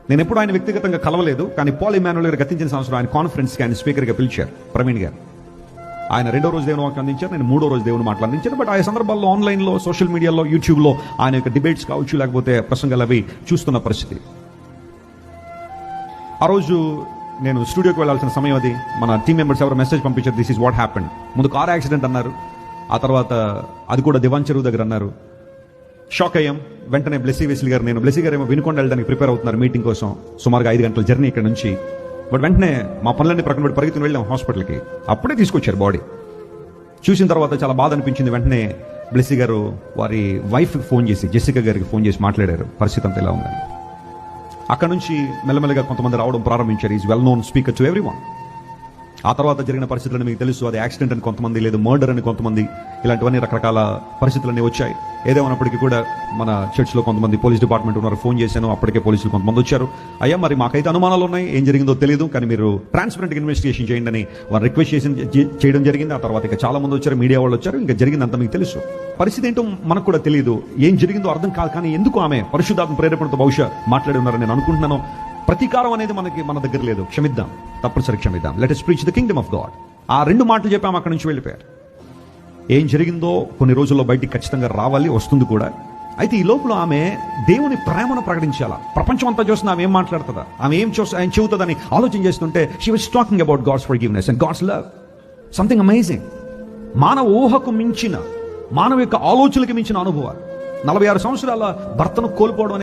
నేను ఎప్పుడు ఆయన వ్యక్తిగతంగా కలవలేదు, కానీ పాల్ ఇమాన్యుల్ గారు గతించిన సంవత్సరం ఆయన కాన్ఫరెన్స్కి ఆయన స్పీకర్గా పిలిచారు, ప్రవీణ్ గారు. ఆయన 2వ రోజు దేవుని వాక్యం అందించారు, నేను 3వ రోజు దేవుని మాటలు అందించాను. బట్ ఆ సందర్భాల్లో ఆన్లైన్లో, సోషల్ మీడియాలో, యూట్యూబ్లో ఆయన యొక్క డిబేట్స్ కావచ్చు, లేకపోతే ప్రసంగాలు అవి చూస్తున్న పరిస్థితి. ఆ రోజు నేను స్టూడియోకి వెళ్ళాల్సిన సమయం అది. మన టీం మెంబర్స్ ఎవరు మెసేజ్ పంపించారు, దిస్ ఈజ్ వాట్ హ్యాపెండ్. ముందు కార్ యాక్సిడెంట్ అన్నారు, ఆ తర్వాత అది కూడా దివాన్ చెరువు దగ్గర అన్నారు. షాక్ అయ్యాం. వెంటనే బ్లెస్సీ వెస్లీ గారు, నేను బ్లెస్సీ గారు ఏమో వినుకొండ వెళ్ళడానికి ప్రిపేర్ అవుతున్నారు మీటింగ్ కోసం, సుమారుగా 5 గంటల జర్నీ ఇక్కడ నుంచి. బట్ వెంటనే మా పనులన్నీ ప్రక్కన పెట్టి పరిగెత్తుని వెళ్ళాం హాస్పిటల్కి. అప్పుడే తీసుకొచ్చారు బాడీ. చూసిన తర్వాత చాలా బాధ అనిపించింది. వెంటనే బ్లెస్సీ గారు వారి వైఫ్కి ఫోన్ చేసి, జెసికా గారికి ఫోన్ చేసి మాట్లాడారు, పరిస్థితి అంతా ఎలా ఉందని. అక్కడ నుంచి మెల్లమెల్లగా కొంతమంది రావడం ప్రారంభించారు. Is well known speaker to everyone. ఆ తర్వాత జరిగిన పరిస్థితులను మీకు తెలుసు. అది యాక్సిడెంట్ అని కొంతమంది, లేదు మర్డర్ అని కొంతమంది, ఇలాంటివన్నీ రకరకాల పరిస్థితులన్నీ వచ్చాయి. ఏదేమన్నప్పటికీ కూడా మన చర్చ్లో కొంతమంది పోలీస్ డిపార్ట్మెంట్ ఉన్నారు, ఫోన్ చేశాను, అప్పటికే పోలీసులు కొంతమంది వచ్చారు. అయ్యా మరి మాకైతే అనుమానాలు ఉన్నాయి, ఏం జరిగిందో తెలియదు, కానీ మీరు ట్రాన్స్పరెంట్గా ఇన్వెస్టిగేషన్ చేయండి అని వారు రిక్వెస్ట్ చేయడం జరిగింది. ఆ తర్వాత ఇక చాలా మంది వచ్చారు, మీడియా వాళ్ళు వచ్చారు. ఇంకా జరిగిందంతా మీకు తెలుసు. పరిస్థితి ఏంటో మనకు కూడా తెలియదు, ఏం జరిగిందో అర్థం కాదు. కానీ ఎందుకు ఆమె పరిశుద్ధాత్మ ప్రేరేపణతో బహుశా మాట్లాడి ఉన్నారని నేను అనుకుంటున్నాను. ప్రతీకారం అనేది మన దగ్గర లేదు. క్షమిద్దాం, తప్పనిసరి క్షమిద్దాం. Let us preach the kingdom of God. ఆ 2 మాటలు చెప్పాము, అక్కడి నుంచి వెళ్ళిపోయారు. ఏం జరిగిందో కొన్ని రోజుల్లో బయటికి ఖచ్చితంగా రావాలి, వస్తుంది కూడా. అయితే ఈ లోపల ఆమె దేవుని ప్రేమను ప్రకటించాలా. ప్రపంచం అంతా చూస్తున్నా ఆమె ఏం మాట్లాడుతుందా, ఆమె ఏం ఆయన చెబుతుందని ఆలోచన చేస్తుంటే she was talking about God's forgiveness and God's love. Something amazing. మానవ ఊహకు మించిన, మానవ యొక్క ఆలోచనలకు మించిన అనుభవాలు. 46 సంవత్సరాల భర్తను కోల్పోవడం